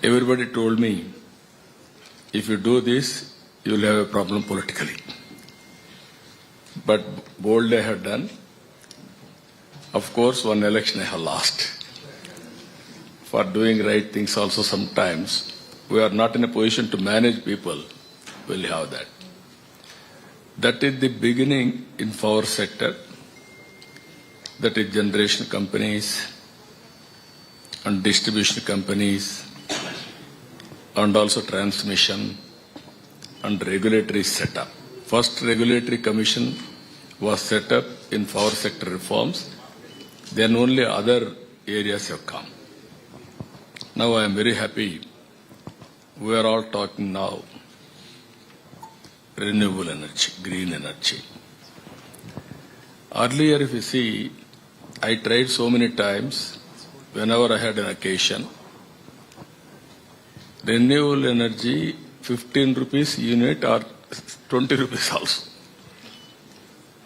Everybody told me, if you do this, you will have a problem politically. But bold I have done. Of course, one election I have lost. For doing right things also sometimes, we are not in a position to manage people, we'll have that. That is the beginning in power sector. That is generation companies and distribution companies and also transmission and regulatory setup. First regulatory commission was set up in power sector reforms. Then only other areas have come. Now I am very happy. We are all talking now renewable energy, green energy. Earlier, if you see, I tried so many times, whenever I had an occasion, renewable energy, 15 rupees unit or 20 rupees also.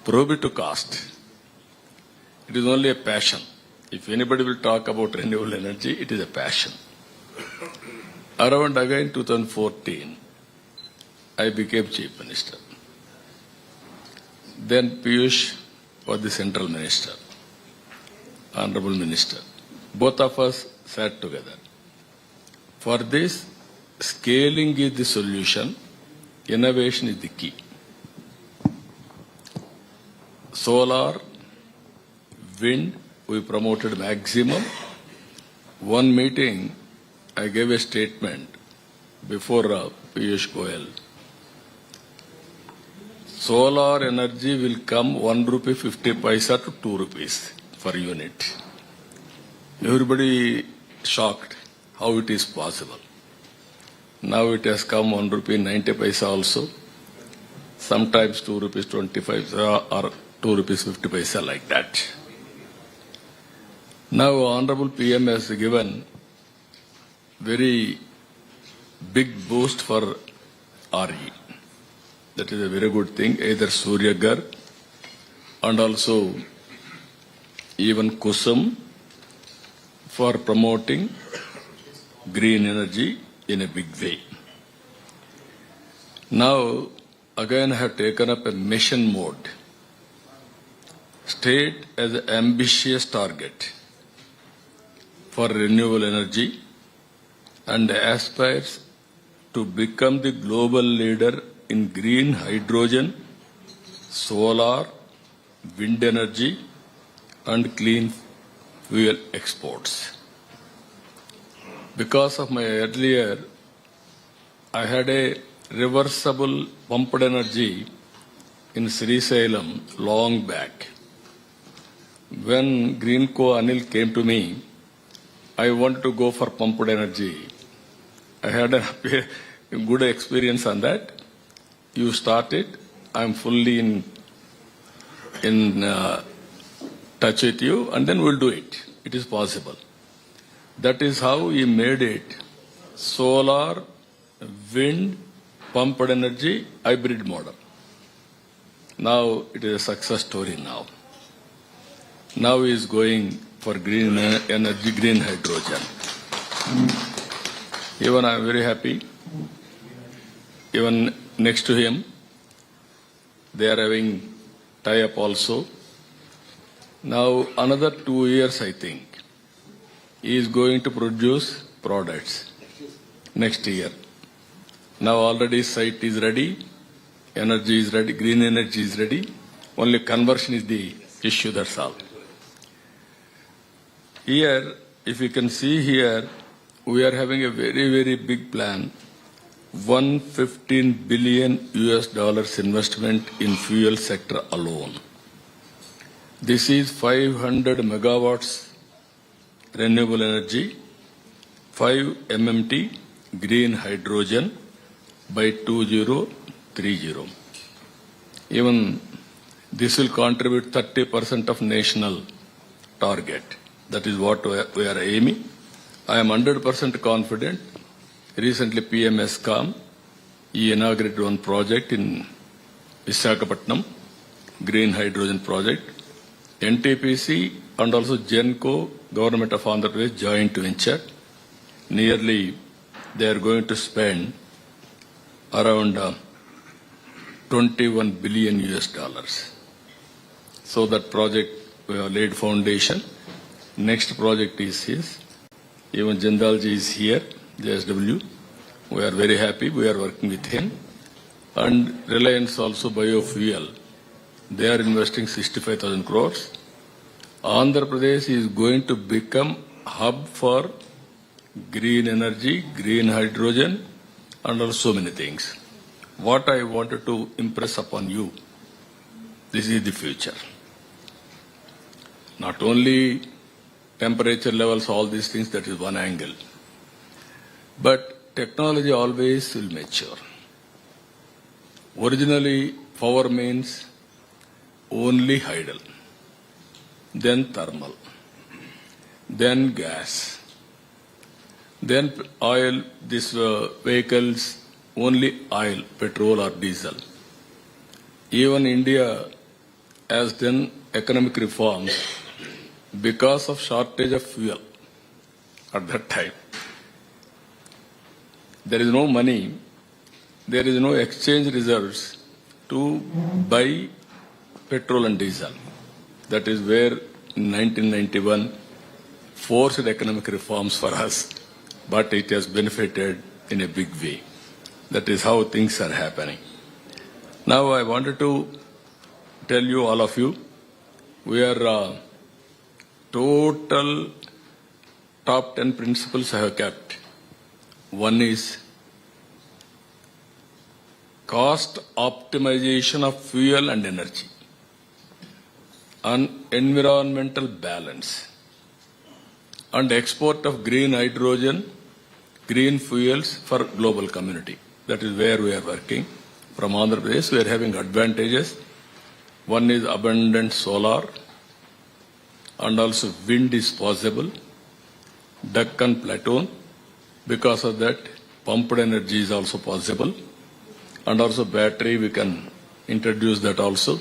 Prohibitive cost. It is only a passion. If anybody will talk about renewable energy, it is a passion. Around again 2014, I became Chief Minister. Then Piyush was the Central Minister, Honorable Minister. Both of us sat together. For this, scaling is the solution, innovation is the key. Solar, wind, we promoted maximum. One meeting, I gave a statement before Piyush Goyal. Solar energy will come 1 rupee 50 paisa to 2 rupees per unit. Everybody shocked how it is possible. Now it has come 1 rupee 90 paisa also. Sometimes 2 rupees 25 or 2 rupees 50 paisa like that. Now Honorable PM has given very big boost for RE. That is a very good thing. Either Surya Ghar and also even Kusum for promoting green energy in a big way. Now again I have taken up a mission mode. State as an ambitious target for renewable energy and aspires to become the global leader in green hydrogen, solar, wind energy and clean fuel exports. Because of my earlier, I had a reversible pumped energy in Sri Salem long back. When Greenco Anil came to me, I wanted to go for pumped energy. I had a good experience on that. You started. I'm fully in in touch with you, and then we'll do it. It is possible. That is how he made it solar, wind, pumped energy, hybrid model. Now it is a success story now. Now he is going for green energy, green hydrogen. Even I am very happy. Even next to him, they are having tie-up also. Now another 2 years, I think, he is going to produce products next year. Now already site is ready, energy is ready, green energy is ready. Only conversion is the issue, that's all. Here, if you can see here, we are having a very, very big plan. $115 billion investment in fuel sector alone. This is 500 megawatts renewable energy, 5 MMT green hydrogen by 2030. Even this will contribute 30% of national target. That is what we are aiming. I am 100% confident. Recently PM has come. He inaugurated one project in Visakhapatnam, green hydrogen project. NTPC and also GENCO, Government of Andhra Pradesh, joint venture. Nearly they are going to spend around $21 billion. So that project we have laid foundation. Next project is his. Even Jindalji is here, JSW. We are very happy. We are working with him. And Reliance also biofuel. They are investing 65,000 crores. Andhra Pradesh is going to become hub for green energy, green hydrogen, and also many things. What I wanted to impress upon you, this is the future. Not only temperature levels, all these things, that is one angle. But technology always will mature. Originally, power means only hydel, then thermal, then gas, then oil, these vehicles, only oil, petrol or diesel. Even India has done economic reforms because of shortage of fuel at that time. There is no money, there is no exchange reserves to buy petrol and diesel. That is where in 1991 forced economic reforms for us, but it has benefited in a big way. That is how things are happening. Now I wanted to tell you, all of you, we are total top 10 principles I have kept. One is cost optimization of fuel and energy, and environmental balance, and export of green hydrogen, green fuels for global community. That is where we are working. From Andhra Pradesh, we are having advantages. One is abundant solar, and also wind is possible. Deccan Plateau, because of that, pumped energy is also possible. And also battery, we can introduce that also.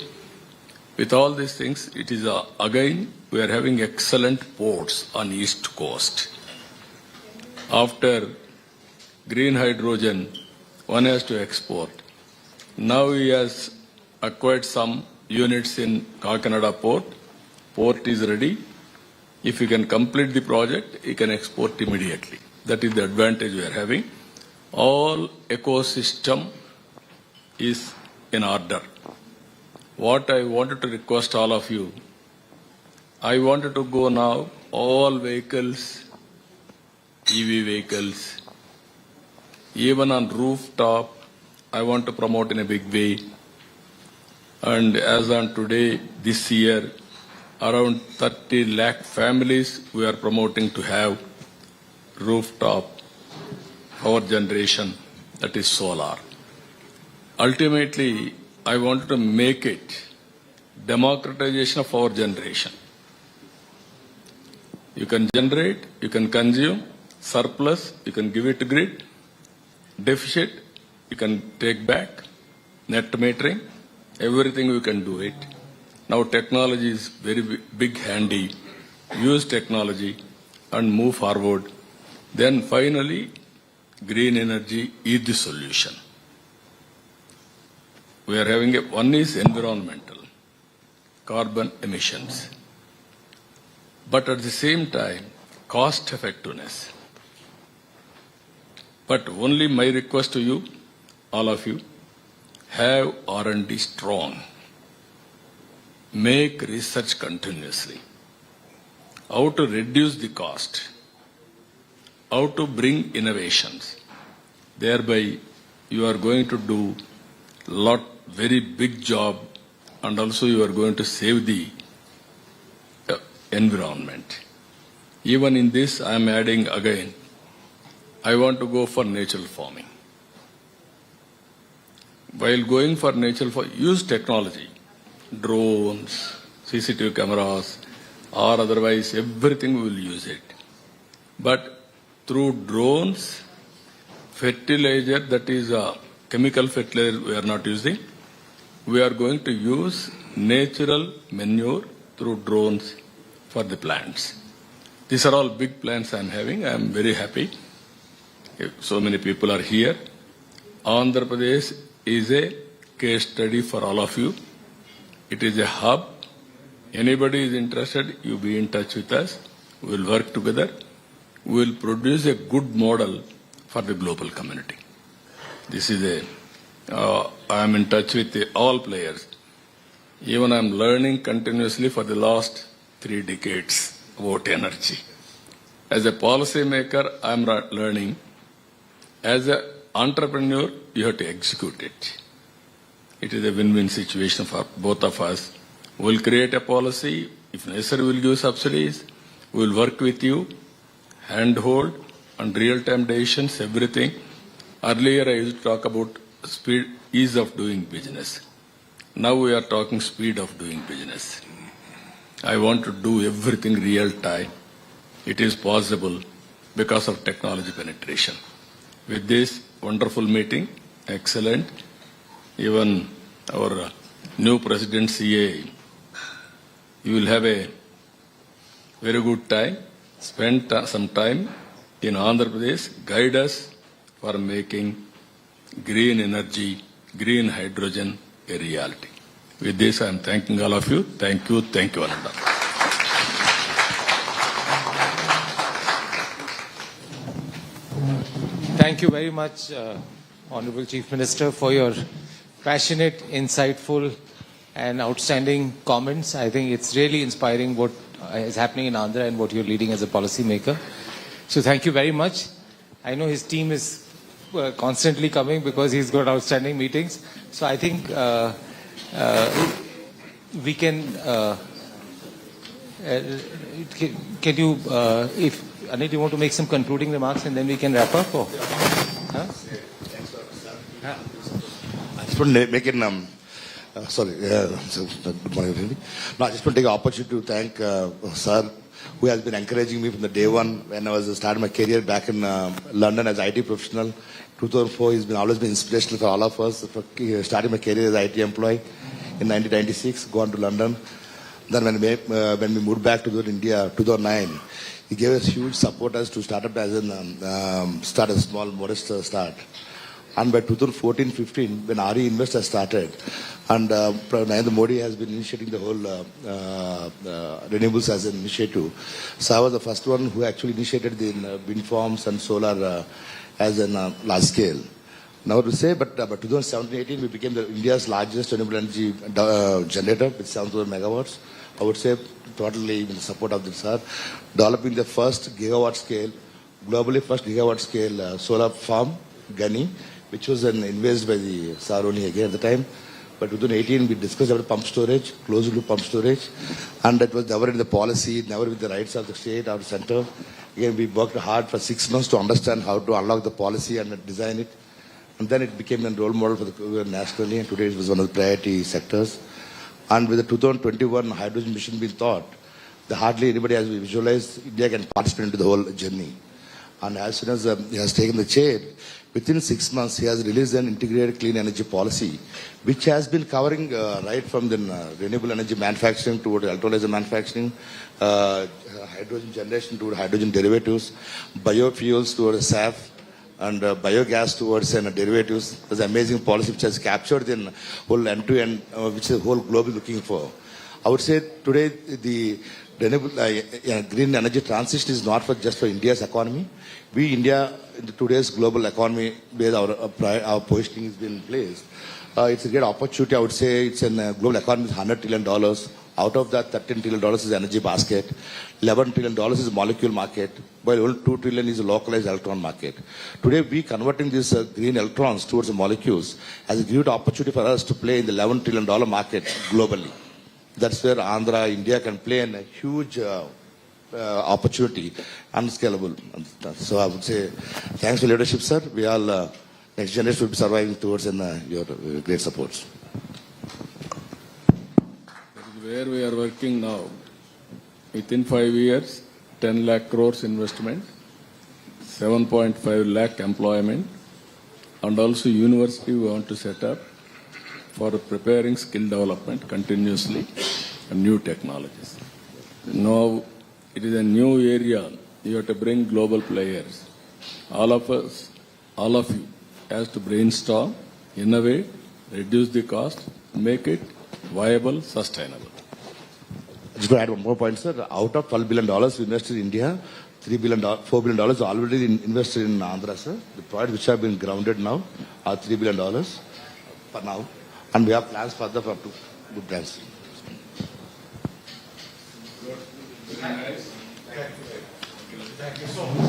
With all these things, it is again, we are having excellent ports on East Coast. After green hydrogen, one has to export. Now he has acquired some units in Kakinada port. Port is ready. If he can complete the project, he can export immediately. That is the advantage we are having. All ecosystem is in order. What I wanted to request all of you, I wanted to go now, all vehicles, EV vehicles, even on rooftop, I want to promote in a big way. And as on today, this year, around 30 lakh families we are promoting to have rooftop power generation, that is solar. Ultimately, I wanted to make it democratization of power generation. You can generate, you can consume, surplus, you can give it to grid, deficit, you can take back, net metering, everything we can do it. Now technology is very big handy. Use technology and move forward. Then finally, green energy is the solution. We are having one is environmental, carbon emissions. But at the same time, cost effectiveness. But only my request to you, all of you, have R&D strong. Make research continuously. How to reduce the cost. How to bring innovations. Thereby, you are going to do very big job, and also you are going to save the environment. Even in this, I am adding again, I want to go for natural farming. While going for natural farming, use technology, drones, CCTV cameras, or otherwise everything we will use it. But through drones, fertilizer, that is a chemical fertilizer we are not using, we are going to use natural manure through drones for the plants. These are all big plans I am having. I am very happy. So many people are here. Andhra Pradesh is a case study for all of you. It is a hub. Anybody is interested, you be in touch with us. We will work together. We will produce a good model for the global community. This is I am in touch with all players. Even I am learning continuously for the last 3 decades about energy. As a policy maker, I am learning. As an entrepreneur, you have to execute it. It is a win-win situation for both of us. We will create a policy. If necessary, we will give subsidies. We will work with you, handhold, and real-time decisions, everything. Earlier, I used to talk about speed, ease of doing business. Now we are talking speed of doing business. I want to do everything real time. It is possible because of technology penetration. With this wonderful meeting, excellent. Even our new President CA, you will have a very good time. Spend some time in Andhra Pradesh. Guide us for making green energy, green hydrogen a reality. With this, I am thanking all of you. Thank you, Ananda. Thank you very much, Honorable Chief Minister, for your passionate, insightful, and outstanding comments. I think it's really inspiring what is happening in Andhra and what you're leading as a policy maker. So thank you very much. I know his team is constantly coming because he's got outstanding meetings. So I think we can you, if Anit, you want to make some concluding remarks and then we can wrap up? Or? Huh? I just want to make it, good morning, everybody. No, I just want to take an opportunity to thank Sir, who has been encouraging me from the day one when I was starting my career back in London as IT professional. 2004, he's always been inspirational for all of us. Starting my career as IT employee in 1996, gone to London. Then when we moved back to India, 2009, he gave us huge support as to start up as start a small modest start. And by 2014-15, when RE Invest has started, and Naidu Modi has been initiating the whole renewables as an initiative. So I was the first one who actually initiated the wind farms and solar as a large scale. Now to say, but 2017-18, we became India's largest renewable energy generator with 7,000 megawatts. I would say totally with the support of the sir, developing the first gigawatt scale, globally first gigawatt scale solar farm, Gani, which was invested by the sir only again at the time. But 2018, we discussed about pump storage, closed loop pump storage, and that was never in the policy, never with the rights of the state or the center. Again, we worked hard for 6 months to understand how to unlock the policy and design it. And then it became a role model for the nationally, and today it was one of the priority sectors. And with the 2021 hydrogen mission being thought, hardly anybody has visualized India can participate into the whole journey. And as soon as he has taken the chair, within 6 months he has released an integrated clean energy policy, which has been covering right from the renewable energy manufacturing toward electrolyzer manufacturing, hydrogen generation toward hydrogen derivatives, biofuels towards SAF, and biogas towards derivatives. There's an amazing policy which has captured the whole end-to-end, which the whole globe is looking for. I would say today the renewable, green energy transition is not just for India's economy. We, India, in today's global economy, where our positioning has been placed, it's a great opportunity. I would say it's in global economy is $100 trillion. Out of that, $13 trillion is energy basket, $11 trillion is molecule market, while only $2 trillion is a localized electron market. Today, we converting these green electrons towards the molecules as a great opportunity for us to play in the $11 trillion market globally. That's where Andhra, India can play in a huge opportunity, unscalable. So I would say, thanks for leadership, sir. We all, next generation will be surviving towards your great supports. Where we are working now, within 5 years, 10 lakh crores investment, 7.5 lakh employment, and also university we want to set up for preparing skill development continuously and new technologies. Now, it is a new area. You have to bring global players. All of us, all of you, has to brainstorm, innovate, reduce the cost, make it viable, sustainable. Just to add one more point, sir. Out of $12 billion we invested in India, $4 billion already invested in Andhra, sir. The projects which have been grounded now are $3 billion for now. And we have plans further for good plans. Thank you so much.